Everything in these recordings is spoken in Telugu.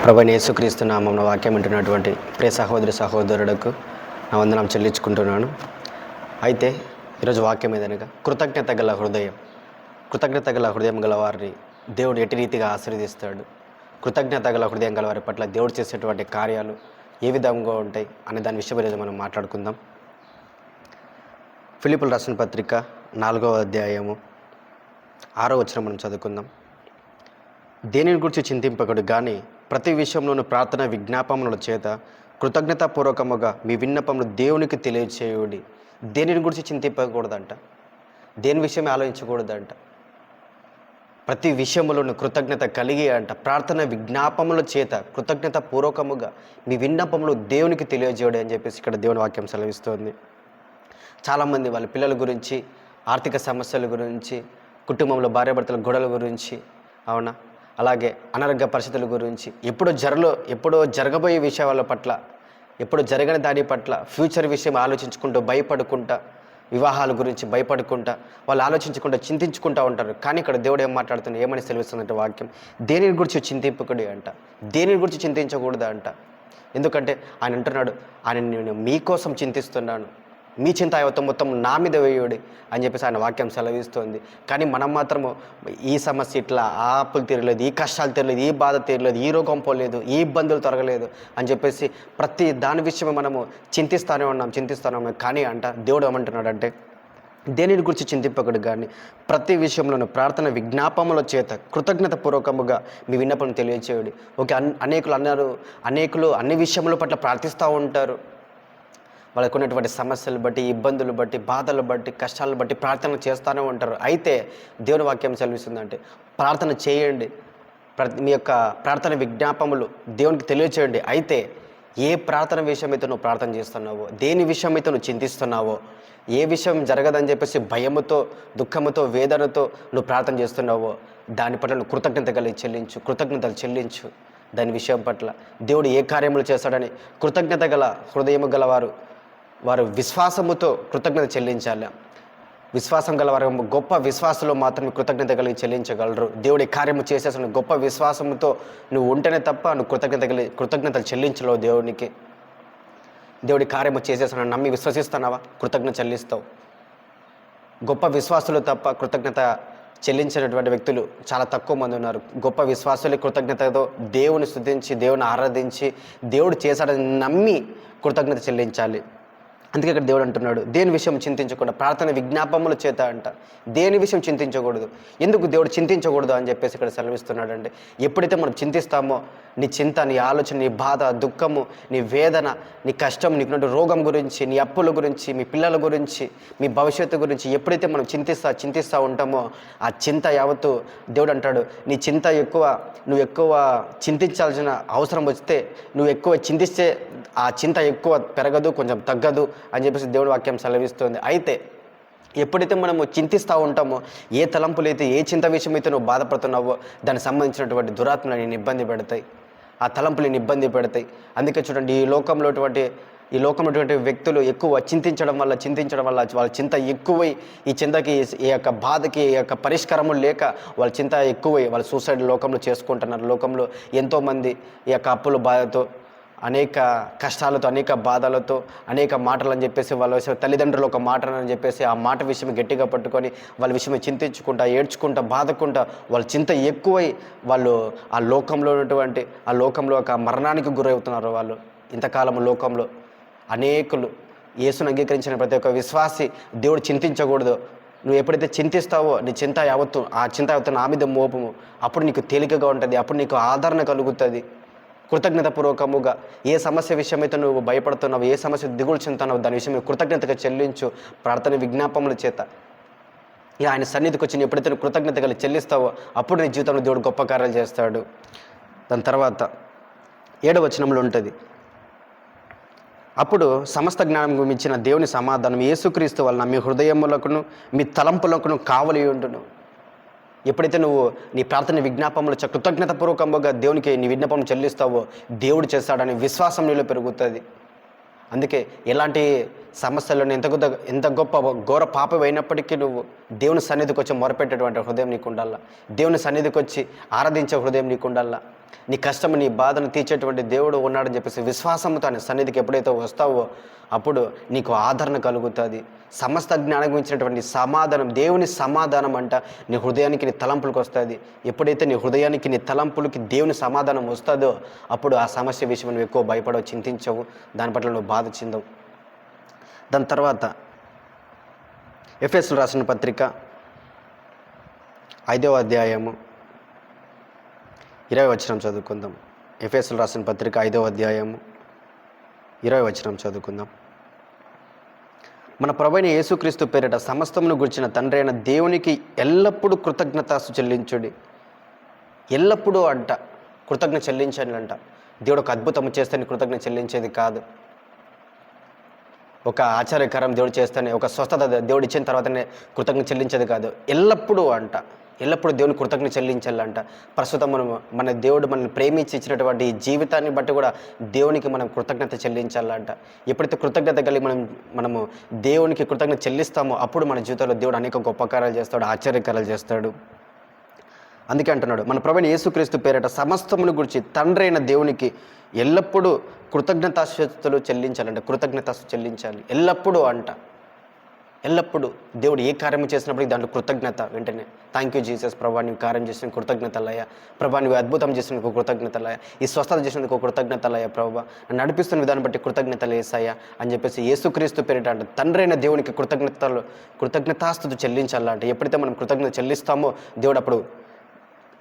ప్రభువైన యేసుక్రీస్తు నామమున వాక్యం వింటున్నటువంటి ప్రియ సహోదరులకు నా వందనం చెల్లించుకుంటున్నాను. అయితే ఈరోజు వాక్యం ఏదనగా కృతజ్ఞత గల హృదయం గల వారిని దేవుడు ఎట్టి రీతిగా ఆశీర్వదిస్తాడు. కృతజ్ఞత గల హృదయం గల వారి పట్ల దేవుడు చేసేటువంటి కార్యాలు ఏ విధంగా ఉంటాయి అనే దాని విషయం ఈరోజు మనం మాట్లాడుకుందాం. ఫిలిప్పులు రాసిన పత్రిక 4వ అధ్యాయము 6వ వచనం మనం చదువుకుందాం. దేనిని గురించి చింతింపకడు కానీ ప్రతి విషయంలోనూ ప్రార్థన విజ్ఞాపనల చేత కృతజ్ఞతాపూర్వకముగా మీ విన్నపములు దేవునికి తెలియచేయుడి. దేనిని గురించి చింతింపకూడదంట, దేని విషయమే ఆలోచించకూడదంట. ప్రతి విషయంలోనూ కృతజ్ఞత కలిగి అంట ప్రార్థన విజ్ఞాపముల చేత కృతజ్ఞతాపూర్వకముగా మీ విన్నపములు దేవునికి తెలియజేయడం అని చెప్పేసి ఇక్కడ దేవుని వాక్యం సెలవిస్తోంది. చాలామంది వాళ్ళ పిల్లల గురించి, ఆర్థిక సమస్యల గురించి, కుటుంబంలో భార్యాభర్తల గొడవల గురించి, అవునా, అలాగే అనారోగ్య పరిస్థితుల గురించి, ఎప్పుడో జరగబోయే విషయాల పట్ల, ఎప్పుడు జరగని దాని పట్ల ఫ్యూచర్ విషయం ఆలోచించుకుంటూ భయపడుకుంటా, వివాహాల గురించి భయపడుకుంటా, వాళ్ళు ఆలోచించుకుంటూ చింతించుకుంటూ ఉంటారు. కానీ ఇక్కడ దేవుడు ఏం మాట్లాడుతున్నా, ఏమని సెలవిస్తుందంటే వాక్యం, దేని గురించి చింతింపకుడి అంట, దేని గురించి చింతించకూడదు అంట. ఎందుకంటే ఆయన అంటున్నాడు, ఆయన నేను మీకోసం చింతిస్తున్నాను, మీ చింత మొత్తం నా మీద వేయుడి అని చెప్పేసి ఆయన వాక్యం సెలవిస్తుంది. కానీ మనం మాత్రము ఈ సమస్య ఇట్లా, ఆ అప్పులు తీరలేదు, ఈ కష్టాలు తీరలేదు, ఈ బాధ తీరలేదు, ఈ రోగం పోలేదు, ఈ ఇబ్బందులు తొలగలేదు అని చెప్పేసి ప్రతి దాని విషయమే మనము చింతిస్తూనే ఉన్నాం. కానీ అంట దేవుడు ఏమంటున్నాడంటే, దేనిని గురించి చింతింపకడు కానీ ప్రతి విషయంలోనూ ప్రార్థన విజ్ఞాపముల చేత కృతజ్ఞత పూర్వకముగా మీ విన్నపం తెలియచేయుడి. ఓకే, అనేకులు అన్ని విషయముల పట్ల ప్రార్థిస్తూ ఉంటారు. వాళ్ళకు ఉన్నటువంటి సమస్యలు బట్టి, ఇబ్బందులు బట్టి, బాధలు బట్టి, కష్టాలను బట్టి ప్రార్థన చేస్తూనే ఉంటారు. అయితే దేవుని వాక్యం సెలవిస్తుందంటే ప్రార్థన చేయండి, మీ యొక్క ప్రార్థన విజ్ఞాపములు దేవునికి తెలియచేయండి. అయితే ఏ ప్రార్థన విషయమైతే నువ్వు ప్రార్థన చేస్తున్నావో, దేని విషయమైతే నువ్వు చింతిస్తున్నావో, ఏ విషయం జరగదని చెప్పేసి భయముతో, దుఃఖముతో, వేదనతో నువ్వు ప్రార్థన చేస్తున్నావో దాని పట్ల నువ్వు కృతజ్ఞతలు చెల్లించు. దాని విషయం పట్ల దేవుడు ఏ కార్యములు చేస్తాడని కృతజ్ఞత గల హృదయము గలవారు వారు విశ్వాసముతో కృతజ్ఞత చెల్లించాలి. విశ్వాసం గలవారు గొప్ప విశ్వాసంలో మాత్రమే కృతజ్ఞత కలిగి చెల్లించగలరు. దేవుడి కార్యము చేసేసిన గొప్ప విశ్వాసముతో నువ్వు ఉంటేనే తప్ప నువ్వు కృతజ్ఞతలు చెల్లించలేవు. దేవుడి కార్యము చేసేసిన నమ్మి విశ్వసిస్తున్నావా, కృతజ్ఞత చెల్లిస్తావు. గొప్ప విశ్వాసులు తప్ప కృతజ్ఞత చెల్లించినటువంటి వ్యక్తులు చాలా తక్కువ మంది ఉన్నారు. గొప్ప విశ్వాసులే కృతజ్ఞతతో దేవుని స్తుతించి, దేవుని ఆరాధించి, దేవుడు చేశాడని నమ్మి కృతజ్ఞత చెల్లించాలి. అందుకే ఇక్కడ దేవుడు అంటున్నాడు, దేని విషయం చింతించకూడదు, ప్రార్థన విజ్ఞాపముల చేత అంట. దేని విషయం చింతించకూడదు. ఎందుకు దేవుడు చింతించకూడదు అని చెప్పేసి ఇక్కడ సెలవిస్తున్నాడంటే, ఎప్పుడైతే మనం చింతిస్తామో నీ చింత, నీ ఆలోచన, నీ బాధ, దుఃఖము, నీ వేదన, నీ కష్టం, నీకున్న రోగం గురించి, నీ అప్పుల గురించి, మీ పిల్లల గురించి, మీ భవిష్యత్తు గురించి ఎప్పుడైతే మనం చింతిస్తూ ఉంటామో ఆ చింత యావత్తు దేవుడు అంటాడు, నీ చింత నువ్వు ఎక్కువ చింతించాల్సిన అవసరం వస్తే, నువ్వు ఎక్కువ చింతిస్తే ఆ చింత ఎక్కువ పెరగదు, కొంచెం తగ్గదు అని చెప్పేసి దేవుడి వాక్యం సెలవిస్తుంది. అయితే ఎప్పుడైతే మనము చింతిస్తూ ఉంటామో, ఏ తలంపులు అయితే, ఏ చింత విషయం అయితే నువ్వు బాధపడుతున్నావో దానికి సంబంధించినటువంటి దురాత్మలు నేను ఇబ్బంది పెడతాయి, ఆ తలంపులు నేను ఇబ్బంది పెడతాయి. అందుకే చూడండి, ఈ లోకంలో వ్యక్తులు ఎక్కువ చింతించడం వల్ల వాళ్ళ చింత ఎక్కువై, ఈ చింతకి, ఈ యొక్క బాధకి, ఈ యొక్క పరిష్కారము లేక వాళ్ళ చింత ఎక్కువై వాళ్ళు సూసైడ్ లోకంలో చేసుకుంటున్నారు. లోకంలో ఎంతోమంది ఈ యొక్క అప్పుల బాధతో, అనేక కష్టాలతో, అనేక బాధలతో, అనేక మాటలు అని చెప్పేసి వాళ్ళ విషయం, తల్లిదండ్రులు ఒక మాటలు అని చెప్పేసి ఆ మాట విషయం గట్టిగా పట్టుకొని వాళ్ళ విషయం చింతించుకుంటా, ఏడ్చుకుంటా, బాధకుంటా వాళ్ళ చింత ఎక్కువై వాళ్ళు ఆ లోకంలో ఒక మరణానికి గురవుతున్నారు. వాళ్ళు ఇంతకాలం లోకంలో అనేకులు యేసును అంగీకరించిన ప్రతి ఒక్క విశ్వాసి దేవుడు చింతించకూడదు. నువ్వు ఎప్పుడైతే చింతిస్తావో నీ చింత యావత్తు నా మీద మోపము, అప్పుడు నీకు తేలికగా ఉంటుంది, అప్పుడు నీకు ఆదరణ కలుగుతుంది. కృతజ్ఞతాపూర్వకముగా ఏ సమస్య విషయమైతే నువ్వు భయపడుతున్నావు, ఏ సమస్య దిగులు చెందుతున్నావు దాని విషయం కృతజ్ఞతగా చెల్లించు. ప్రార్థన విజ్ఞాపముల చేత ఆయన సన్నిధికి వచ్చి ఎప్పుడైతే నువ్వు కృతజ్ఞతగా చెల్లిస్తావో అప్పుడు నీ జీవితంలో దేవుడు గొప్ప కార్యాలు చేస్తాడు. దాని తర్వాత 7వ వచనంలో ఉంటుంది, అప్పుడు సమస్త జ్ఞానం ఇచ్చిన దేవుని సమాధానం యేసుక్రీస్తు వలన మీ హృదయములకును మీ తలంపులకును కావలి ఉండును. ఎప్పుడైతే నువ్వు నీ ప్రార్థన విజ్ఞాపములు కృతజ్ఞతాపూర్వకంగా దేవునికి నీ విజ్ఞాపం చెల్లిస్తావో దేవుడు చేస్తాడని విశ్వాసం నీలో పెరుగుతుంది. అందుకే ఎలాంటి సమస్యలను ఎంత గొప్ప ఘోర పాపమైనప్పటికీ నువ్వు దేవుని సన్నిధికి వచ్చి మొరపెట్టేటువంటి హృదయం నీకు ఉండాలా, దేవుని సన్నిధికి వచ్చి ఆరాధించే హృదయం నీకు ఉండాలా. నీ కష్టం, నీ బాధను తీర్చేటువంటి దేవుడు ఉన్నాడని చెప్పేసి విశ్వాసంతో ఆయన సన్నిధికి ఎప్పుడైతే వస్తావో అప్పుడు నీకు ఆదరణ కలుగుతుంది. సమస్త జ్ఞానం గురించినటువంటి సమాధానం, దేవుని సమాధానం అంట నీ హృదయానికి, నీ తలంపులకు వస్తుంది. ఎప్పుడైతే నీ హృదయానికి, నీ తలంపులకి దేవుని సమాధానం వస్తుందో అప్పుడు ఆ సమస్య విషయం నువ్వు ఎక్కువ భయపడవు, చింతించవు, దాని పట్ల నువ్వు బాధ చెందవు. దాని తర్వాత ఎఫెసీయులకు రాసిన పత్రిక 5వ అధ్యాయము 20వ వచనం చదువుకుందాం. ఎఫెసీయులకు రాసిన పత్రిక 5వ అధ్యాయము 20వ వచనం చదువుకుందాం. మన ప్రభువైన యేసుక్రీస్తు పేరిట సమస్తమును గురించిన తండ్రి అయిన దేవునికి ఎల్లప్పుడూ కృతజ్ఞతాస్తు చెల్లించుడి. ఎల్లప్పుడూ అంట కృతజ్ఞత చెల్లించండి అంట. దేవుడు ఒక అద్భుతం చేస్తే కృతజ్ఞత చెల్లించేది కాదు. ఒక ఆశ్చర్యకరం దేవుడు చేస్తేనే, ఒక స్వస్థత దేవుడు ఇచ్చిన తర్వాతనే కృతజ్ఞత చెల్లించేది కాదు. ఎల్లప్పుడూ అంట, ఎల్లప్పుడూ దేవుని కృతజ్ఞత చెల్లించాలంట. ప్రస్తుతం మన దేవుడు మనల్ని ప్రేమించి ఇచ్చినటువంటి ఈ జీవితాన్ని బట్టి కూడా దేవునికి మనం కృతజ్ఞత చెల్లించాలంట. ఎప్పుడైతే కృతజ్ఞత కలిగి మనము దేవునికి కృతజ్ఞత చెల్లిస్తామో అప్పుడు మన జీవితంలో దేవుడు అనేక గొప్ప కార్యాలు చేస్తాడు, ఆశ్చర్యకార్యాలు చేస్తాడు. అందుకే అంటున్నాడు, మన ప్రభువైన యేసుక్రీస్తు పేరిట సమస్తమును గురించి తండ్రి అయిన దేవునికి ఎల్లప్పుడూ కృతజ్ఞతాస్తుతులు చెల్లించాలంట. కృతజ్ఞతాస్తు చెల్లించాలి ఎల్లప్పుడూ అంట. ఎల్లప్పుడూ దేవుడు ఏ కార్యం చేసినప్పుడు దాంట్లో కృతజ్ఞత, వెంటనే థ్యాంక్ యూ జీసస్, ప్రభా నీవు కార్యం చేసిన కృతజ్ఞతలయ్యా, ప్రభా నువ్వు అద్భుతం చేసినందుకు కృతజ్ఞతలయ్యా, ఈ స్వస్థత చేసినందుకు కృతజ్ఞతలయ్యా, ప్రభా నడిపిస్తున్న విధానం బట్టి కృతజ్ఞతలు వేసాయా అని చెప్పేసి యేసుక్రీస్తు పేరిట అంట తండ్రి అయిన దేవునికి కృతజ్ఞతాస్తుతి చెల్లించాలంటే. ఎప్పుడైతే మనం కృతజ్ఞత చెల్లిస్తామో దేవుడు అప్పుడు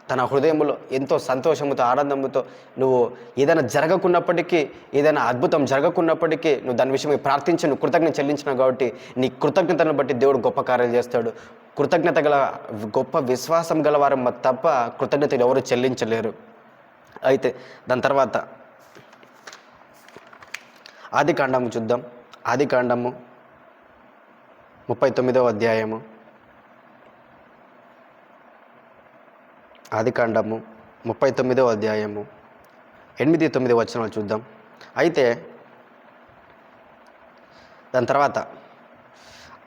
తన హృదయంలో ఎంతో సంతోషముతో, ఆనందముతో, నువ్వు ఏదైనా జరగకున్నప్పటికీ, ఏదైనా అద్భుతం జరగకున్నప్పటికీ నువ్వు దాని విషయమై ప్రార్థించి నువ్వు కృతజ్ఞత చెల్లించినావు కాబట్టి నీ కృతజ్ఞతను బట్టి దేవుడు గొప్ప కార్యాలు చేస్తాడు. కృతజ్ఞత గల గొప్ప విశ్వాసం గలవారు తప్ప కృతజ్ఞతలు ఎవరు చెల్లించలేరు. అయితే దాని తర్వాత ఆదికాండము చూద్దాం. ఆదికాండము 39వ అధ్యాయము. ఆదికాండము 39వ అధ్యాయము 8-9 వచనాలు చూద్దాం. అయితే దాని తర్వాత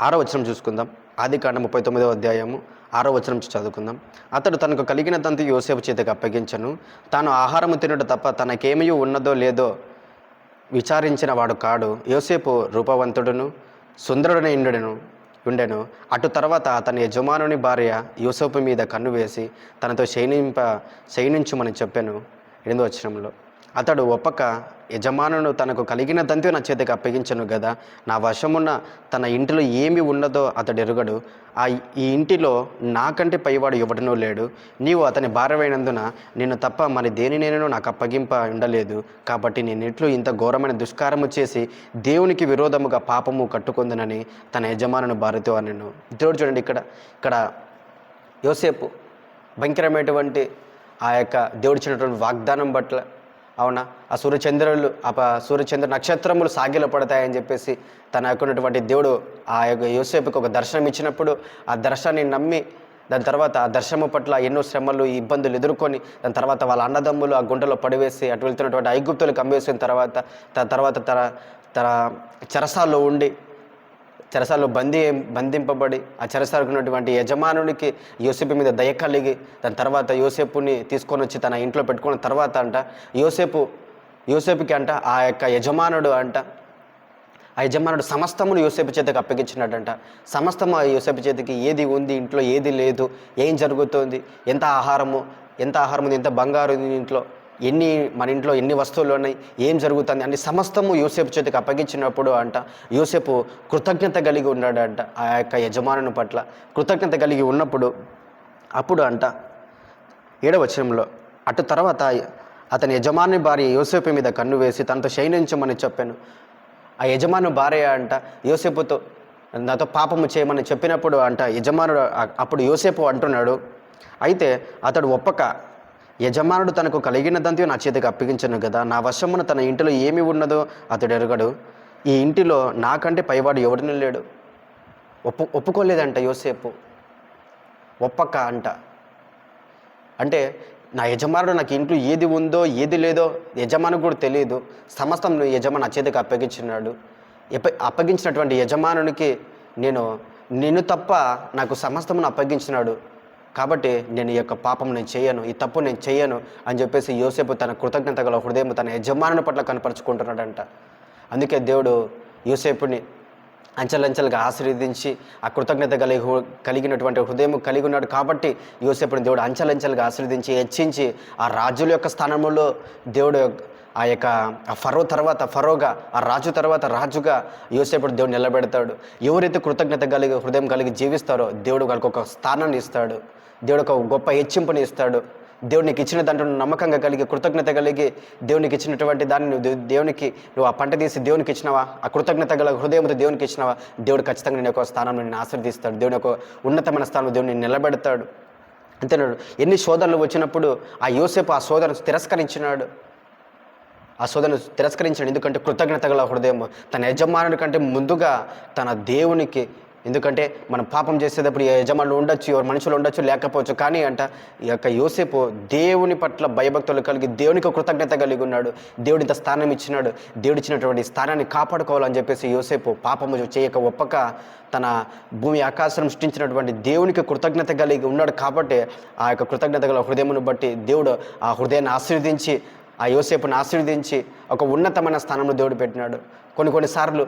6వ వచనం చూసుకుందాం. ఆదికాండం 39వ అధ్యాయము 6వ వచనం చదువుకుందాం. అతడు తనకు కలిగినదంతా యోసేపు చేతికి అప్పగించను. తాను ఆహారము తినడు తప్ప తనకేమీ ఉన్నదో లేదో విచారించిన వాడు కాడు. యోసేపు రూపవంతుడును సుందరుడైన ఉండెను. అటు తర్వాత అతని యజమానుని భార్య యోసేపు మీద కన్ను వేసి తనతో శయనించుమని చెప్పాను. 8వ వచనంలో అతడు ఒప్పక, యజమానును తనకు కలిగినదంతా నా చేతికి అప్పగించను కదా, నా వశమున్న తన ఇంటిలో ఏమి ఉన్నదో అతడు ఎరుగడు. ఈ ఇంటిలో నాకంటే పైవాడు ఎవడనూ లేడు. నీవు అతని భార్యమైనందున నిన్ను తప్ప మరి దేనినైనా నాకు అప్పగింప ఉండలేదు. కాబట్టి నేను ఇట్లు ఇంత ఘోరమైన దుష్కారము చేసి దేవునికి విరోధముగా పాపము కట్టుకుందునని తన యజమానుని భార్యతో అనెను. దేవుడు చూడండి, ఇక్కడ యోసేపు భయంకరమైనటువంటి ఆ యొక్క దేవుడు ఇచ్చినటువంటి వాగ్దానం పట్ల, అవునా, ఆ సూర్యచంద్ర నక్షత్రములు సాగిల పడతాయని చెప్పేసి తన యొక్కనటువంటి దేవుడు ఆ యొక్క యోసేపుకి ఒక దర్శనం ఇచ్చినప్పుడు ఆ దర్శనాన్ని నమ్మి దాని తర్వాత ఆ దర్శనము పట్ల ఎన్నో శ్రమలు, ఇబ్బందులు ఎదుర్కొని దాని తర్వాత వాళ్ళ అన్నదమ్ములు ఆ గుంటలో పడివేసి అటు వెళ్తున్నటువంటి ఐగుప్తులకు అమ్మేసిన తర్వాత తన చెరసాల్లో ఉండి చెరసాల్లో బంధింపబడి ఆ చెరసాలకు ఉన్నటువంటి యజమానునికి యోసేపు మీద దయ కలిగి దాని తర్వాత యోసేపుని తీసుకొని వచ్చి తన ఇంట్లో పెట్టుకున్న తర్వాత అంట యోసేపుకి అంట ఆ యొక్క యజమానుడు సమస్తమును యోసేపు చేతికి అప్పగించినట్టంట. సమస్తము ఆ యోసేపు చేతికి ఏది ఉంది, ఇంట్లో ఏది లేదు, ఏం జరుగుతుంది, ఎంత ఆహారము ఉంది, ఎంత బంగారు ఇంట్లో, మన ఇంట్లో ఎన్ని వస్తువులు ఉన్నాయి, ఏం జరుగుతుంది అని సమస్తము యోసేపు చేతికి అప్పగించినప్పుడు అంట యోసేపు కృతజ్ఞత కలిగి ఉన్నాడంట. ఆ యొక్క యజమానుని పట్ల కృతజ్ఞత కలిగి ఉన్నప్పుడు అప్పుడు అంట 7వ వచనంలో అటు తర్వాత అతని యజమాని భార్య యోసేపు మీద కన్ను వేసి తనతో శయనించమని చెప్పాను. ఆ యజమాను భార్య అంట యోసేపుతో నాతో పాపము చేయమని చెప్పినప్పుడు అంట యజమానుడు అప్పుడు యోసేపు అంటున్నాడు, అయితే అతడు ఒప్పక, యజమానుడు తనకు కలిగినదంతా నా చేతికి అప్పగించను కదా, నా వశమున తన ఇంటిలో ఏమి ఉన్నదో అతడు ఎరగడు. ఈ ఇంటిలో నాకంటే పైవాడు ఎవడిని లేడు. ఒప్పుకోలేదంట యోసేపు. ఒప్పక అంట అంటే నా యజమానుడు నాకు ఇంట్లో ఏది ఉందో ఏది లేదో యజమానికి కూడా తెలియదు. సమస్తం యజమాని నా చేతికి అప్పగించినాడు. అప్పగించినటువంటి యజమానునికి నిన్ను తప్ప నాకు సమస్తమును అప్పగించినాడు కాబట్టి నేను ఈ యొక్క పాపం నేను చేయను, ఈ తప్పు నేను చేయను అని చెప్పేసి యోసేపు తన కృతజ్ఞత గల హృదయం తన యజమానుని పట్ల కనపరుచుకుంటున్నాడంట. అందుకే దేవుడు యోసేపుని అంచెలంచెలుగా ఆశీర్వదించి ఆ కృతజ్ఞత కలిగినటువంటి హృదయం కలిగి ఉన్నాడు. కాబట్టి యోసేపుని దేవుడు అంచెలంచెలుగా ఆశీర్వదించి హెచ్చించి ఆ రాజుల యొక్క స్థానంలో దేవుడు ఆ యొక్క ఫరోగా ఆ రాజు తర్వాత రాజుగా యోసేపుడు దేవుడు నిలబెడతాడు. ఎవరైతే కృతజ్ఞత హృదయం కలిగి జీవిస్తారో దేవుడు వాళ్ళకి ఒక స్థానాన్ని ఇస్తాడు, దేవుడు ఒక గొప్ప హెచ్చింపుని ఇస్తాడు. దేవునికి ఇచ్చిన దాంట్లో నమ్మకంగా కలిగి కృతజ్ఞత కలిగి దేవునికి ఇచ్చినటువంటి దాన్ని దేవునికి నువ్వు ఆ పంట తీసి దేవునికి ఇచ్చినావా, ఆ కృతజ్ఞత గల హృదయంతో దేవునికి ఇచ్చినావా, దేవుడు ఖచ్చితంగా నేను ఒక స్థానంలో నేను ఆశీర్వదిస్తాడు. దేవుని ఒక ఉన్నతమైన స్థానంలో దేవుడిని నిలబెడతాడు. అంతేనాడు. ఎన్ని శోధనలు వచ్చినప్పుడు ఆ యోసేపు ఆ శోధనను తిరస్కరించినాడు. ఎందుకంటే కృతజ్ఞత గల హృదయం తన యజమానుడి కంటే ముందుగా తన దేవునికి. ఎందుకంటే మనం పాపం చేసేటప్పుడు యజమానులు ఉండొచ్చు, ఎవరు మనుషులు ఉండొచ్చు, లేకపోవచ్చు. కానీ ఈ యొక్క యోసేపు దేవుని పట్ల భయభక్తులు కలిగి దేవునికి కృతజ్ఞత కలిగి ఉన్నాడు. దేవుడు ఇంత స్థానం ఇచ్చినాడు, దేవుడు ఇచ్చినటువంటి స్థానాన్ని కాపాడుకోవాలని చెప్పేసి యోసేపు పాపము చేయక ఒప్పక తన భూమి ఆకాశం సృష్టించినటువంటి దేవునికి కృతజ్ఞత కలిగి ఉన్నాడు. కాబట్టి ఆ యొక్క కృతజ్ఞత గల హృదయమును బట్టి దేవుడు ఆ హృదయాన్ని ఆశీర్వదించి ఆ యోసేపుని ఆశీర్వదించి ఒక ఉన్నతమైన స్థానంలో దేవుడు పెట్టినాడు. కొన్నిసార్లు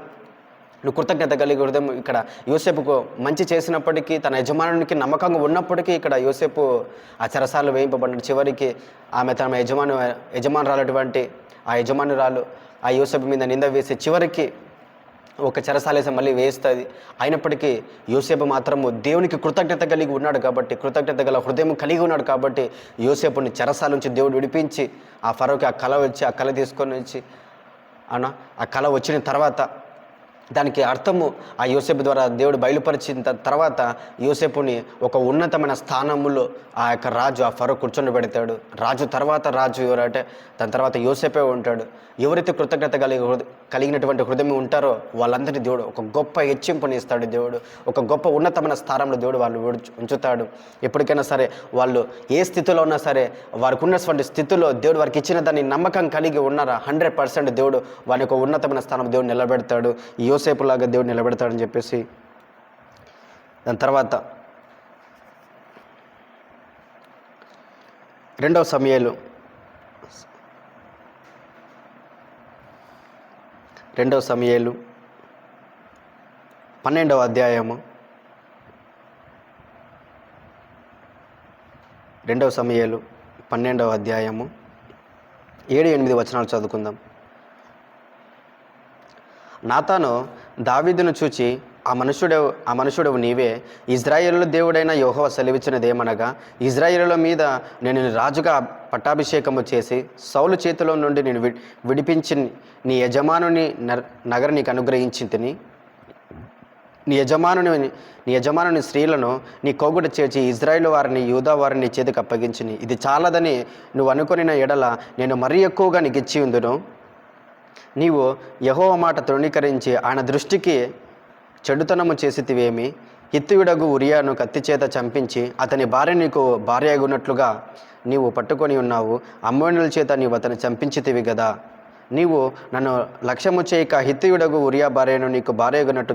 నువ్వు కృతజ్ఞత కలిగి హృదయం ఇక్కడ యోసేపుకు మంచి చేసినప్పటికీ తన యజమానునికి నమ్మకంగా ఉన్నప్పటికీ ఇక్కడ యోసేపు ఆ చెరసాలు వేయింపబడిన చివరికి ఆమె తన యజమానురాలటువంటి ఆ యజమానురాలు ఆ యోసేపు మీద నింద వేసి చివరికి ఒక చెరసాలేసి మళ్ళీ వేస్తుంది. అయినప్పటికీ యోసేపు మాత్రము దేవునికి కృతజ్ఞత కలిగి ఉన్నాడు కాబట్టి, కృతజ్ఞత గల హృదయం కలిగి ఉన్నాడు కాబట్టి యోసేపుని చెరసాల నుంచి దేవుడు విడిపించి ఆ ఫరోకి ఆ కళ తీసుకొని వచ్చి ఆ కళ వచ్చిన తర్వాత దానికి అర్థము ఆ యోసేపు ద్వారా దేవుడు బయలుపరిచిన తర్వాత యోసేపుని ఒక ఉన్నతమైన స్థానములో ఆ యొక్క రాజు ఆ ఫరో కూర్చొని పెడతాడు. రాజు ఎవరంటే దాని తర్వాత యోసేపే ఉంటాడు. ఎవరైతే కృతజ్ఞత కలిగినటువంటి హృదయం ఉంటారో వాళ్ళందరినీ దేవుడు ఒక గొప్ప హెచ్చింపుని ఇస్తాడు. దేవుడు ఒక గొప్ప ఉన్నతమైన స్థానంలో దేవుడు వాళ్ళు ఉంచుతాడు. ఎప్పటికైనా సరే వాళ్ళు ఏ స్థితిలో ఉన్నా సరే వారికి ఉన్నటువంటి స్థితిలో దేవుడు వారికి ఇచ్చిన దాన్ని నమ్మకం కలిగి ఉన్నారా 100% దేవుడు వారి యొక్క ఉన్నతమైన స్థానం దేవుడు నిలబెడతాడు. యోసేపులాగా దేవుడు నిలబెడతాడని చెప్పేసి దాని తర్వాత 2 సమూయేలు 12వ అధ్యాయము 7-8 వచనాలు చదువుకుందాం. నాతాను దావీదును చూచి ఆ మనుషుడవు నీవే, ఇజ్రాయేలు దేవుడైన యెహోవా సెలవిచ్చినదేమనగా, ఇజ్రాయేలుల మీద నేను రాజుగా పట్టాభిషేకము చేసి సౌలు చేతిలో నుండి నేను విడిపించి నీ యజమానుని నగర నీకు అనుగ్రహించితిని. నీ యజమానుని స్త్రీలను నీ కోగుట చేర్చి ఇజ్రాయేలు వారిని యూదా వారిని చేతికి అప్పగించిని. ఇది చాలదని నువ్వు అనుకొనిన ఎడల నేను మరీ ఎక్కువగా నీకు ఇచ్చి ఉందును. నీవు యెహోవా మాట తృణీకరించి ఆయన దృష్టికి చెడుతనము చేసితివేమి? హిత్తీయుడగు ఉరియాను కత్తి చేత చంపించి అతని భార్య నీకు భార్య అగునట్లుగా నీవు పట్టుకొని ఉన్నావు. అమ్మోనుల చేత నీవు అతన్ని చంపించితివి కదా. నీవు నన్ను లక్ష్యము చేయక హిత్తీయుడగు ఉరియా భార్యను నీకు భార్య అగునట్టు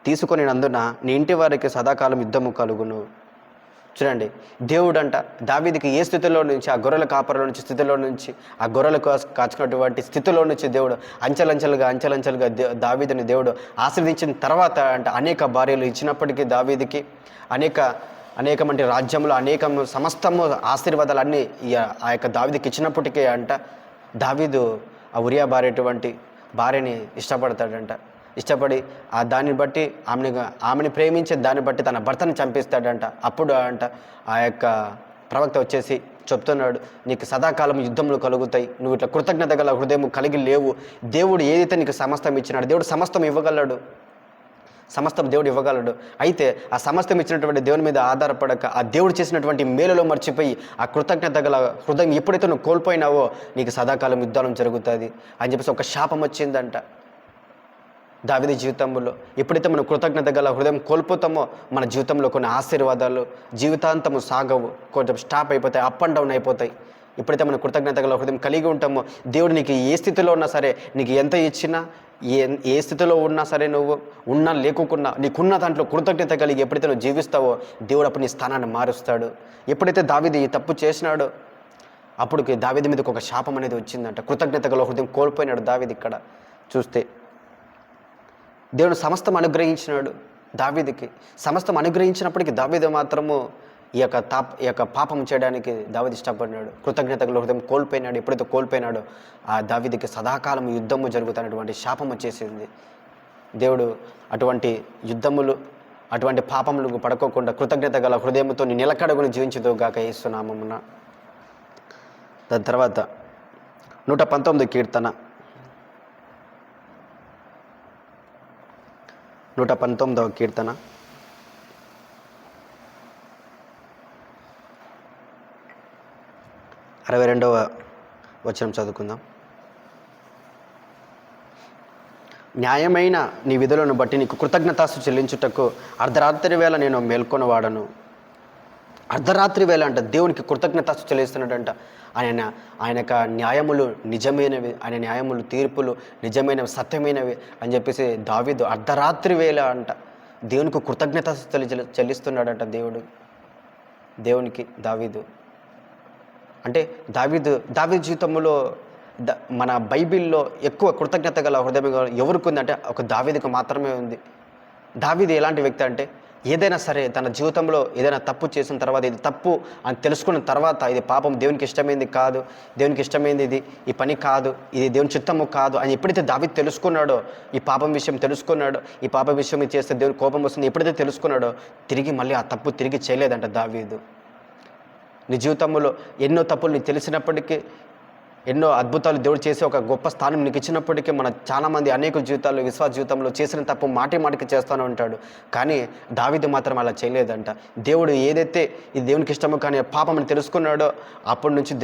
తీసుకొనినందున నీ ఇంటి వారికి సదాకాలం యుద్ధము కలుగును. చూడండి, దేవుడంట దావీదుకి ఏ స్థితిలో నుంచి ఆ గొర్రెల కాపరలో నుంచి స్థితిలో నుంచి ఆ గొర్రెలు కాచుకున్నటువంటి స్థితిలో నుంచి దేవుడు అంచెలంచెలుగా దావీదుని దేవుడు ఆశీర్వదించిన తర్వాత అనేక భార్యలు ఇచ్చినప్పటికీ దావీదుకి అనేకమంటి రాజ్యంలో సమస్తము ఆశీర్వాదాలన్నీ ఆ యొక్క దావీదుకి ఇచ్చినప్పటికీ దావీదు ఆ ఉరియా భార్యని ఇష్టపడి దాన్ని బట్టి ఆమెని ప్రేమించే దాన్ని బట్టి తన భర్తను చంపిస్తాడంట. అప్పుడు ఆ యొక్క ప్రవక్త వచ్చేసి చెప్తున్నాడు, నీకు సదాకాలం యుద్ధములు కలుగుతాయి, నువ్వు ఇట్లా కృతజ్ఞత గల హృదయం కలిగి లేవు. దేవుడు ఏదైతే నీకు సమస్తం ఇచ్చినాడు, దేవుడు సమస్తం ఇవ్వగలడు, దేవుడు ఇవ్వగలడు. అయితే ఆ సమస్తం ఇచ్చినటువంటి దేవుని మీద ఆధారపడక ఆ దేవుడు చేసినటువంటి మేలులో మర్చిపోయి ఆ కృతజ్ఞత గల హృదయం ఎప్పుడైతే నువ్వు కోల్పోయినావో నీకు సదాకాలం యుద్ధాలు జరుగుతుంది అని చెప్పేసి ఒక శాపం వచ్చిందంట దావీదు జీవితంలో. ఎప్పుడైతే మనం కృతజ్ఞత గల హృదయం కోల్పోతామో మన జీవితంలో కొన్ని ఆశీర్వాదాలు జీవితాంతము సాగవు, కొంచెం స్టాప్ అయిపోతాయి, అప్ అండ్ డౌన్ అయిపోతాయి. ఎప్పుడైతే మనం కృతజ్ఞత గల హృదయం కలిగి ఉంటామో దేవుడు నీకు ఏ స్థితిలో ఉన్నా సరే, నీకు ఎంత ఇచ్చినా ఏ ఏ స్థితిలో ఉన్నా సరే, నువ్వు ఉన్నా లేకున్నా నీకున్న దాంట్లో కృతజ్ఞత కలిగి ఎప్పుడైతే నువ్వు జీవిస్తావో దేవుడు అప్పుడు నీ స్థానాన్ని మారుస్తాడు. ఎప్పుడైతే దావీదు ఈ తప్పు చేసినాడో అప్పుడు దావీదు మీదకి ఒక శాపం అనేది వచ్చిందంట. కృతజ్ఞత గల హృదయం కోల్పోయినాడు దావీదు. ఇక్కడ చూస్తే దేవుడు సమస్తం అనుగ్రహించినాడు దావీదుకి. సమస్తం అనుగ్రహించినప్పటికీ దావీదు మాత్రము ఈ యొక్క పాపం చేయడానికి దావీదు ఇష్టపడినాడు. కృతజ్ఞత గల హృదయం కోల్పోయినాడు. ఎప్పుడైతే కోల్పోయినాడో ఆ దావీదుకి సదాకాలం యుద్ధము జరుగుతున్నటువంటి శాపం వచ్చేసింది. దేవుడు అటువంటి యుద్ధములు, అటువంటి పాపములకు పడుకోకుండా కృతజ్ఞత గల హృదయంతో నిలకడగుని జీవించదు గాక యేసునామమున. దాని తర్వాత 119 కీర్తన 119వ కీర్తన 62వ వచనం చదువుకుందాం. న్యాయమైన నీ విధులను బట్టి నీకు కృతజ్ఞతాస్తు చెల్లించుటకు అర్ధరాత్రి వేళ నేను మేల్కొనవాడను. అర్ధరాత్రి వేళ అంట దేవునికి కృతజ్ఞతాస్తు చెల్లిస్తున్నాడంట. ఆయన యొక్క న్యాయములు నిజమైనవి, ఆయన న్యాయములు తీర్పులు నిజమైనవి, సత్యమైనవి అని చెప్పేసి దావీదు అర్ధరాత్రి వేళ అంట దేవునికి కృతజ్ఞతాస్తు చెల్లిస్తున్నాడంట దేవునికి దావీదు. అంటే దావీదు జీవితంలో మన బైబిల్లో ఎక్కువ కృతజ్ఞత గల హృదయం ఎవరికి ఉందంటే ఒక దావీదుకు మాత్రమే ఉంది. దావీదు ఎలాంటి వ్యక్తి అంటే ఏదైనా సరే తన జీవితంలో ఏదైనా తప్పు చేసిన తర్వాత, ఇది తప్పు అని తెలుసుకున్న తర్వాత, ఇది పాపం దేవునికి ఇష్టమైంది కాదు, దేవునికి ఇష్టమైంది ఈ పని కాదు, ఇది దేవుని చిత్తము కాదు అని ఎప్పుడైతే దావీదు తెలుసుకున్నాడో, ఈ పాపం విషయం తెలుసుకున్నాడో, ఈ పాపం విషయం చేస్తే దేవుని కోపం వస్తుంది ఎప్పుడైతే తెలుసుకున్నాడో తిరిగి మళ్ళీ ఆ తప్పు తిరిగి చేయలేదంట దావీదు. నీ జీవితంలో ఎన్నో తప్పులు నీకు తెలిసినప్పటికీ, ఎన్నో అద్భుతాలు దేవుడు చేసి ఒక గొప్ప స్థానం నీకు ఇచ్చినప్పటికీ చాలామంది అనేక జీవితాల్లో, విశ్వాస జీవితంలో చేసిన తప్పు మాటికి చేస్తూనే ఉంటాడు. కానీ దావీదు మాత్రం అలా చేయలేదంట. దేవుడు ఏదైతే ఇది దేవునికి ఇష్టమో కానీ పాపమని తెలుసుకున్నాడో అప్పటి నుంచి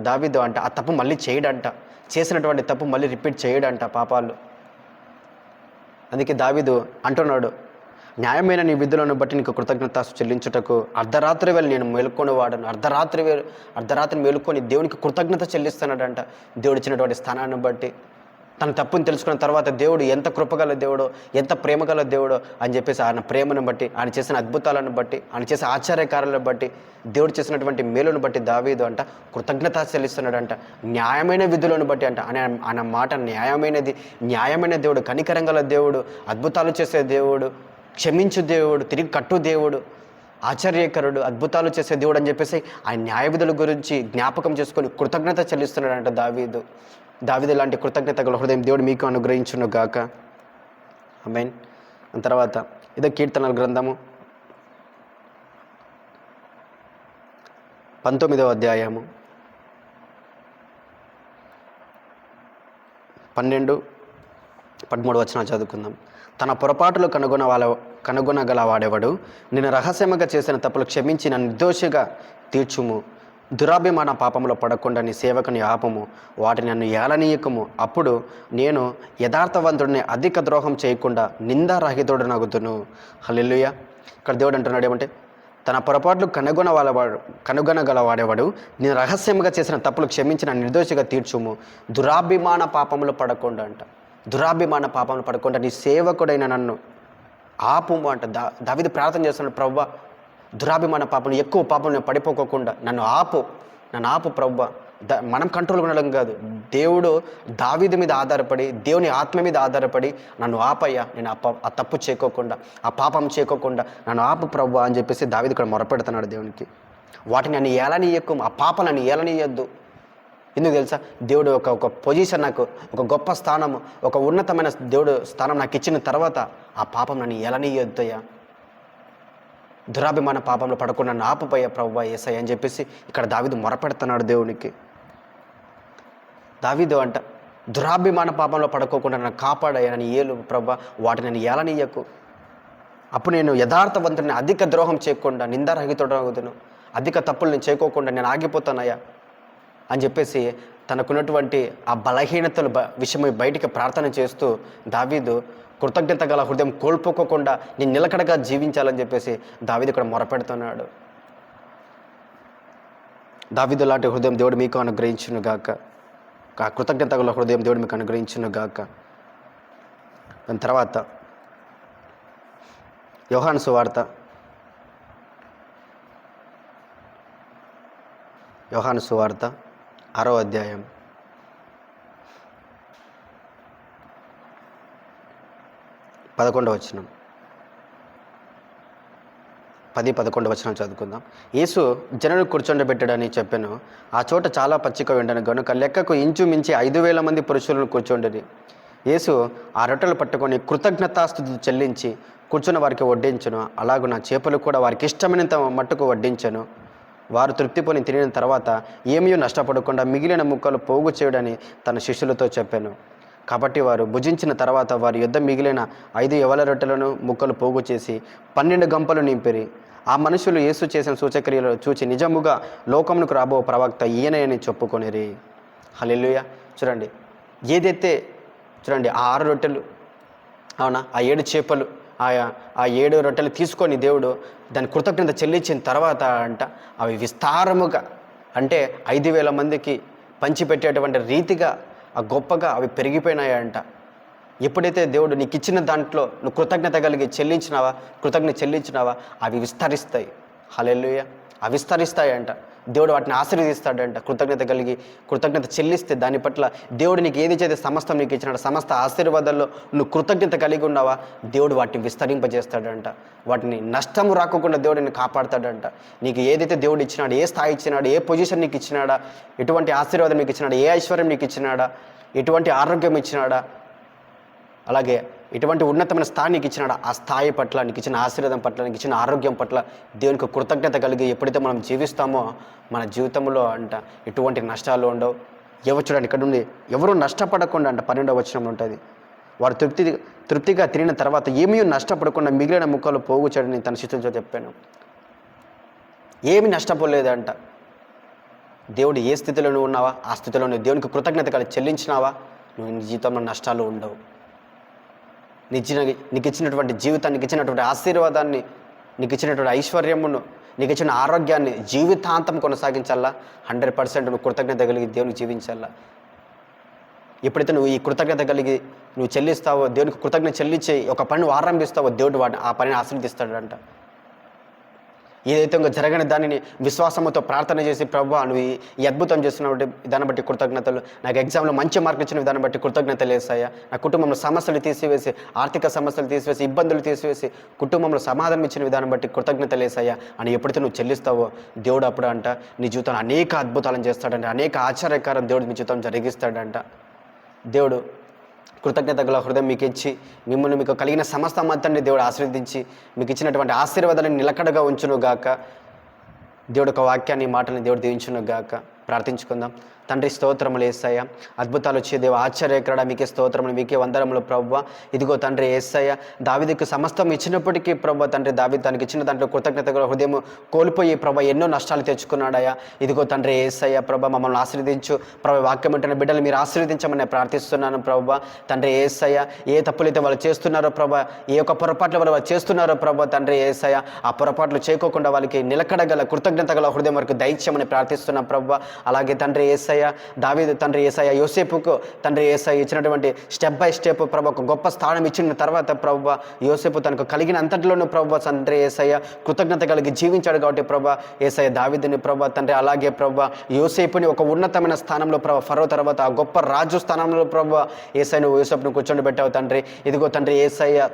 దావీదు అంట ఆ తప్పు మళ్ళీ చేయడంట. చేసినటువంటి తప్పు మళ్ళీ రిపీట్ చేయడంట పాపాలు. అందుకే దావీదు అంటున్నాడు, న్యాయమైన నీ విధులను బట్టి నీకు కృతజ్ఞత చెల్లించుటకు అర్ధరాత్రి వేళ నేను మేలుకొని వాడను. అర్ధరాత్రి మేలుకొని దేవునికి కృతజ్ఞత చెల్లిస్తున్నాడంట. దేవుడు ఇచ్చినటువంటి స్థానాన్ని బట్టి, తన తప్పుని తెలుసుకున్న తర్వాత దేవుడు ఎంత కృపగల దేవుడో, ఎంత ప్రేమగల దేవుడో అని చెప్పేసి ఆయన ప్రేమను బట్టి, ఆయన చేసిన అద్భుతాలను బట్టి, ఆయన చేసిన ఆశ్చర్యకారాలను బట్టి, దేవుడు చేసినటువంటి మేలును బట్టి దావీదు అంట కృతజ్ఞత చెల్లిస్తున్నాడంట. న్యాయమైన విధులను బట్టి అంట. ఆయన మాట న్యాయమైన దేవుడు, కనికరంగల దేవుడు, అద్భుతాలు చేసే దేవుడు, క్షమించు దేవుడు, తిరిగి కట్టు దేవుడు, ఆశ్చర్యకరుడు, అద్భుతాలు చేసే దేవుడు అని చెప్పేసి ఆయన న్యాయ విధుల గురించి జ్ఞాపకం చేసుకొని కృతజ్ఞత చెల్లిస్తున్నాడంట దావీదు. లాంటి కృతజ్ఞత గల హృదయం దేవుడు మీకు అనుగ్రహించును గాక. ఆమేన్. తర్వాత ఇదే కీర్తనల గ్రంథము 19వ అధ్యాయము 12-13 వచనాలు చదువుకుందాం. తన పొరపాటులు కనుగొనగల వాడెవడు? నేను రహస్యముగా చేసిన తప్పులు క్షమించి నన్ను నిర్దోషిగా తీర్చుము. దురాభిమాన పాపంలో పడకుండా నీ సేవకుని ఆపము, వాటిని నన్ను ఏలనీయకము. అప్పుడు నేను యథార్థవంతుడిని అధిక ద్రోహం చేయకుండా నిందారహితుడనగుదును. హల్లెలూయా. ఇక్కడ దేవుడు అంటున్నాడు ఏమంటే, తన పొరపాట్లు కనుగొనగలవాడేవాడు నేను రహస్యంగా చేసిన తప్పులు క్షమించి నన్ను నిర్దోషిగా తీర్చుము. దురాభిమాన పాపంలో పడకుండా అంట. దురాభిమాన పాపంలో పడకుండా నీ సేవకుడైన నన్ను ఆపుము అంట. దావీదు ప్రార్థన చేస్తున్నాడు, ప్రభువా దురాభిమాన పాపం, ఎక్కువ పాపం నేను పడిపోకోకుండా నన్ను ఆపు ప్రభువా. మనం కంట్రోల్ ఉండడం కాదు, దేవుడు దావీదు మీద ఆధారపడి, దేవుని ఆత్మ మీద ఆధారపడి నన్ను ఆపయ్యా, నేను ఆ తప్పు చేయకోకుండా, ఆ పాపం చేయకోకుండా నన్ను ఆపు ప్రభువా అని చెప్పేసి దావీదు ఇక్కడ మొరపెడుతున్నాడు దేవునికి. వాటిని నన్ను ఏలనీయకు, ఆ పాప నన్ను ఏలనీయద్దు. ఎందుకు తెలుసా? దేవుడు ఒక పొజిషన్, నాకు ఒక గొప్ప స్థానము, ఒక ఉన్నతమైన దేవుడు స్థానం నాకు ఇచ్చిన తర్వాత ఆ పాపం నన్ను ఎలనీయొద్దయ్యా, దురాభిమాన పాపంలో పడకుండా నన్ను ఆపుపోయా ప్రభువా యేసయ్య అని చెప్పేసి ఇక్కడ దావీదు మొరపెడుతున్నాడు దేవునికి. దావీదు అంట దురాభిమాన పాపంలో పడుకోకుండా నన్ను కాపాడయ్యా, నన్ను ఏలు ప్రభువా, వాటిని నన్ను ఏలనీయకు. అప్పుడు నేను యథార్థవంతుని అధిక ద్రోహం చేయకుండా నిందారహితుడనగుదును. అధిక తప్పులు నేను చేయకోకుండా నేను ఆగిపోతానయ్యా అని చెప్పేసి తనకున్నటువంటి ఆ బలహీనతలు విషయమై బయటికి ప్రార్థన చేస్తూ దావీదు కృతజ్ఞత గల హృదయం కోల్పోకోకుండా నేను నిలకడగా జీవించాలని చెప్పేసి దావీదు ఇక్కడ మొరపెడుతున్నాడు. దావీదు లాంటి హృదయం దేవుడు మీకు అనుగ్రహించును గాక. ఆ కృతజ్ఞత గల హృదయం దేవుడు మీకు అనుగ్రహించును గాక. దాని తర్వాత యోహాను సువార్త 6వ అధ్యాయం 11వ వచనం 10-11 వచనం చదువుకుందాం. యేసు జనులు కూర్చోండబెట్టాడని చెప్పాను. ఆ చోట చాలా పచ్చిక ఉండను గనుక లెక్కకు ఇంచుమించి 5,000 మంది పురుషులను కూర్చోండిరి. యేసు ఆ రొట్టెలు పట్టుకొని కృతజ్ఞతాస్తుతులు చెల్లించి కూర్చున్న వారికి వడ్డించను. అలాగున చేపలు కూడా వారికి ఇష్టమైనంత మట్టుకు వడ్డించను. వారు తృప్తి పొంది తినిన తర్వాత ఏమీ నష్టపడకుండా మిగిలిన ముక్కలు పోగు చేయడని తన శిష్యులతో చెప్పాను. కాబట్టి వారు భుజించిన తర్వాత వారి యుద్ధ మిగిలిన 5 యవల రొట్టెలను ముక్కలు పోగు చేసి 12 గంపలు నింపిరి. ఆ మనుషులు యేసు చేసిన సూచక్రియలు చూచి నిజముగా లోకమునకు రాబో ప్రవక్త ఈయనే అని చెప్పుకొనిరి. హల్లెలూయా. చూడండి, ఏదైతే చూడండి ఆ 6 రొట్టెలు, అవునా, ఆ 7 చేపలు, ఆ 7 రొట్టెలు తీసుకొని దేవుడు దాని కృతజ్ఞత చెల్లించిన తర్వాత అంట అవి విస్తారముగా అంటే 5,000 మందికి పంచిపెట్టేటువంటి రీతిగా ఆ గొప్పగా అవి పెరిగిపోయినాయంట. ఎప్పుడైతే దేవుడు నీకు ఇచ్చిన దాంట్లో నువ్వు కృతజ్ఞత కలిగి కృతజ్ఞత చెల్లించినావా అవి విస్తరిస్తాయి. హల్లెలూయా. అవి విస్తరిస్తాయంట. దేవుడు వాటిని ఆశీర్వదిస్తాడంట. కృతజ్ఞత చెల్లిస్తే దాని పట్ల దేవుడు నీకు ఏది చేస్తే సమస్తం నీకు ఇచ్చినాడు, సమస్త ఆశీర్వాదాల్లో నువ్వు కృతజ్ఞత కలిగి ఉన్నావా దేవుడు వాటిని విస్తరింపజేస్తాడంట. వాటిని నష్టము రాకుండా దేవుడు నిన్ను కాపాడుతాడంట. నీకు ఏదైతే దేవుడు ఇచ్చినాడు, ఏ స్థాయి ఇచ్చినాడు, ఏ పొజిషన్ నీకు ఇచ్చినాడా, ఎటువంటి ఆశీర్వాదం నీకు ఇచ్చినాడా, ఏ ఐశ్వర్యం నీకు ఇచ్చినాడా, ఎటువంటి ఆరోగ్యం ఇచ్చినాడా, అలాగే ఎటువంటి ఉన్నతమైన స్థాయి నీకు ఇచ్చినాడా, ఆ స్థాయి పట్ల, నీకు ఇచ్చిన ఆశీర్వాదం పట్ల, నీకు ఇచ్చిన ఆరోగ్యం పట్ల దేవునికి కృతజ్ఞత కలిగి ఎప్పుడైతే మనం జీవిస్తామో మన జీవితంలో అంట ఎటువంటి నష్టాలు ఉండవు. చూడండి ఇక్కడ నుండి ఎవరు నష్టపడకుండా అంట 12వ వచనంలో ఉంటుంది. వారు తృప్తిగా తినిన తర్వాత ఏమీ నష్టపడకుండా మిగిలిన ముక్కలు పోగు చేయడని తన శిష్యులతో చెప్పాను. ఏమి నష్టపోలేదంట. దేవుడు ఏ స్థితిలో నువ్వు ఉన్నావా ఆ స్థితిలో నువ్వు దేవునికి కృతజ్ఞత కలిగి చెల్లించినావా నువ్వు నీ జీవితంలో నష్టాలు ఉండవు. నీకు ఇచ్చినటువంటి జీవితాన్ని, నీకు ఇచ్చినటువంటి ఆశీర్వాదాన్ని, నీకు ఇచ్చినటువంటి ఐశ్వర్యమును, నీకు ఇచ్చిన ఆరోగ్యాన్ని జీవితాంతం కొనసాగించాలా. 100% నువ్వు కృతజ్ఞత కలిగి దేవునికి జీవించాలా. ఎప్పుడైతే నువ్వు ఈ కృతజ్ఞత కలిగి నువ్వు చెల్లిస్తావో, దేవునికి కృతజ్ఞత చెల్లించి ఒక పని నువ్వు ఆరంభిస్తావో దేవుడు ఆ పనిని ఆశీర్వదిస్తాడంట. ఏదైతే ఇంకా జరగని దానిని విశ్వాసంతో ప్రార్థన చేసి ప్రభువా నువ్వు ఈ అద్భుతం చేస్తున్న దాన్ని బట్టి కృతజ్ఞతలు, నాకు ఎగ్జామ్లో మంచి మార్కులు ఇచ్చిన విధానం బట్టి కృతజ్ఞతలు వేస్తాయా, నా కుటుంబంలో సమస్యలు తీసివేసి, ఆర్థిక సమస్యలు తీసివేసి, ఇబ్బందులు తీసివేసి కుటుంబంలో సమాధానం ఇచ్చిన విధానం బట్టి కృతజ్ఞతలు వేసాయా అని ఎప్పుడైతే నువ్వు చెల్లిస్తావో దేవుడు అప్పుడు అంట నీ జీవితంలో అనేక అద్భుతాలను చేస్తాడంట, అనేక ఆశ్చర్యకారం దేవుడు మీ జీవితం జరిగిస్తాడంట. దేవుడు కృతజ్ఞత గల హృదయం మీకు ఇచ్చి మిమ్మల్ని మీకు కలిగిన సమస్త మొత్తాన్ని దేవుడు ఆశీర్వదించి మీకు ఇచ్చినటువంటి ఆశీర్వాదాలను నిలకడగా ఉంచును గాక. దేవుడు ఒక వాక్యాన్ని, మాటని దేవుడు దీవించును గాక. ప్రార్థించుకుందాం. తండ్రి స్తోత్రములు యేసయ్య, అద్భుతాలు వచ్చే దేవ, ఆశ్చర్యకరుడా మీకే స్తోత్రములు, మీకే వందనములు ప్రభువా. ఇదిగో తండ్రి యేసయ్య, దావీదుకు సమస్తం ఇచ్చినప్పటికీ ప్రభువా తండ్రి దావీదు తనకి ఇచ్చిన దాంట్లో కృతజ్ఞత హృదయం కోల్పోయి ప్రభువా ఎన్నో నష్టాలు తెచ్చుకున్నాడయ్యా. ఇదిగో తండ్రి యేసయ్య ప్రభువా మమ్మల్ని ఆశీర్వదించు ప్రభువా. వాక్యం వింటున్న బిడ్డలు మీరు ఆశీర్వదించమని ప్రార్థిస్తున్నాను ప్రభువా. తండ్రి యేసయ్య, ఏ తప్పులైతే వాళ్ళు చేస్తున్నారో ప్రభువా, ఏ ఒక్క పొరపాట్లు వాళ్ళు చేస్తున్నారో ప్రభువా తండ్రి యేసయ్య, ఆ పొరపాట్లు చేయకోకుండా వాళ్ళకి నిలకడగల కృతజ్ఞత గల హృదయం వరకు దయచేయమని ప్రార్థిస్తున్నాం ప్రభువా. అలాగే తండ్రి యేసయ్య, దావీదు తండ్రి యేసయ్య యోసేపుకు తండ్రి యేసయ్య ఇచ్చినటువంటి స్టెప్ బై స్టెప్ ప్రభు ఒక గొప్ప స్థానం ఇచ్చిన తర్వాత ప్రభువా యోసేపు తనకు కలిగిన అంతటిలోనూ ప్రభువా తండ్రి యేసయ్య కృతజ్ఞత కలిగి జీవించాడు కాబట్టి ప్రభువా యేసయ్య దావీదుని ప్రభువా తండ్రి అలాగే ప్రభువా యోసేపుని ఒక ఉన్నతమైన స్థానంలో ప్రభువా ఫరో తర్వాత ఆ గొప్ప రాజు స్థానంలో ప్రభువా యేసయ్య నువ్వు యోసేపుని కూర్చొని పెట్టావు తండ్రి. ఇదిగో తండ్రి యేసయ్య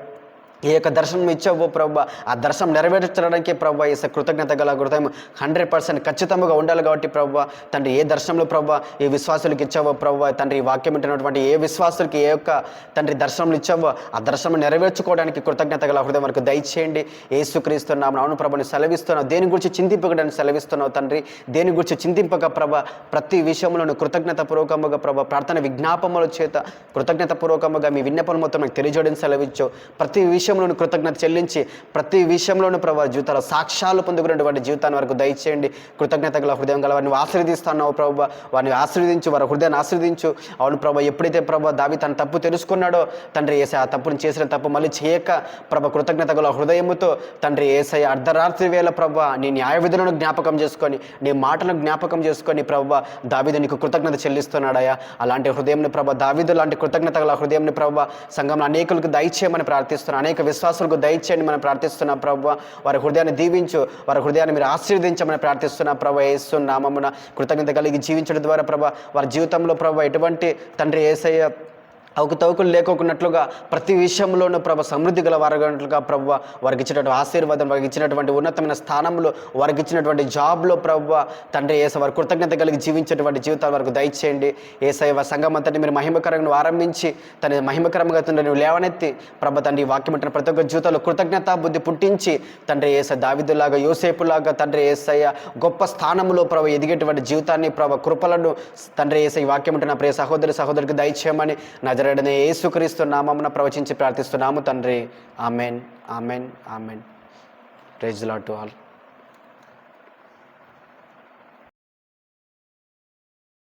ఏ యొక్క దర్శనం ఇచ్చావో ప్రభు ఆ దర్శనం నెరవేర్చడానికి ప్రభు ఏస కృతజ్ఞత గల హృదయం 100% ఖచ్చితంగా ఉండాలి కాబట్టి ప్రభు తండ్రి ఏ దర్శనంలో ప్రభు ఏ విశ్వాసులకు ఇచ్చావో ప్రభు తండ్రి ఈ వాక్యం వింటున్నటువంటి ఏ విశ్వాసులకి ఏ యొక్క తండ్రి దర్శనంలో ఇచ్చావో ఆ దర్శనం నెరవేర్చుకోవడానికి కృతజ్ఞత గల హృదయం వరకు దయచేయండి. యేసుక్రీస్తున్నాము. అవును ప్రభుని సెలవిస్తున్నావు, దేని గురించి చింతింపకడానికి సెలవిస్తున్నావు తండ్రి. దేని గురించి చింతింపక ప్రభ ప్రతి విషయంలోనూ కృతజ్ఞత పూర్వకముగా ప్రభ ప్రార్థన విజ్ఞాపముల చేత కృతజ్ఞత పూర్వకముగా మీ విన్నపం మొత్తం నాకు తెలియజేయడం సెలవిచ్చావు. ప్రతి విషయం విషయంలోనూ కృతజ్ఞత చెల్లించి ప్రతి విషయంలోనూ ప్రభావ జీవితాల సాక్ష్యాలు పొందుకున్నటువంటి జీవితాన్ని వరకు దయచేయండి. కృతజ్ఞత గల హృదయం గల వారిని ఆశీర్వదిస్తున్నావు ప్రభావ, వారిని ఆశీర్వదించు, వారి హృదయాన్ని ఆశీర్వదించు. అవును ప్రభావ, ఎప్పుడైతే ప్రభావ దావీదు తన తప్పు తెలుసుకున్నాడో తండ్రి యేసయ్య, ఆ తప్పుని చేసిన తప్పు మళ్ళీ చేయక ప్రభావ కృతజ్ఞత గల హృదయముతో తండ్రి యేసయ్య అర్ధరాత్రి వేళ ప్రభావ నీ న్యాయ విధులను జ్ఞాపకం చేసుకొని, నీ మాటలను జ్ఞాపకం చేసుకొని ప్రభావ దావీదు నీకు కృతజ్ఞత చెల్లిస్తున్నాడయ్యా. అలాంటి హృదయంని ప్రభావ, దావీదు లాంటి కృతజ్ఞత గల హృదయంని ప్రభావ సంఘంలో అనేకులకు దయచేయమని ప్రార్థిస్తున్నాం. అనేక విశ్వాసులకు దయచేయండి మనం ప్రార్థిస్తున్నాం ప్రభావ. వారి హృదయాన్ని దీవించు, వారి హృదయాన్ని మీరు ఆశీర్వదించమని ప్రార్థిస్తున్నాం ప్రభావ. యేసు నామమున కృతజ్ఞత కలిగి జీవించడం ద్వారా ప్రభావ వారి జీవితంలో ప్రభావ ఎటువంటి తండ్రి యేసయ్య అవకతవకలు లేకోకున్నట్లుగా ప్రతి విషయంలోనూ ప్రభ సమృద్ధి గల వారగట్లుగా ప్రభు వారికి ఇచ్చినటువంటి ఆశీర్వాదం, వారికి ఇచ్చినటువంటి ఉన్నతమైన స్థానంలో, వారికి ఇచ్చినటువంటి జాబ్లో ప్రభు తండ్రి యేసయ్య వారి కృతజ్ఞత కలిగి జీవించేటువంటి జీవితాలు వరకు దయచేయండి. యేసయ్య సంఘం అంతటి మీరు మహిమకరంగా ఆరంభించి తన మహిమకరంగా నువ్వు లేవనెత్తి ప్రభ తండ్రి వాక్యం అంటున్న ప్రతి ఒక్క జీవితంలో కృతజ్ఞత బుద్ధి పుట్టించి తండ్రి యేసయ్య దావీదులాగా, యోసేపులాగా తండ్రి యేసయ్య గొప్ప స్థానంలో ప్రభ ఎదిగేటువంటి జీవితాన్ని ప్రభ కృపలను తండ్రి యేసయ్య వాక్యం అంటున్న ప్రియ సహోదరికి దయచేయమని నజరేయుడైన యేసుక్రీస్తు నామమున ప్రవచించి ప్రార్థిస్తున్నాము తండ్రి. Amen, amen, amen. Praise the lord to all.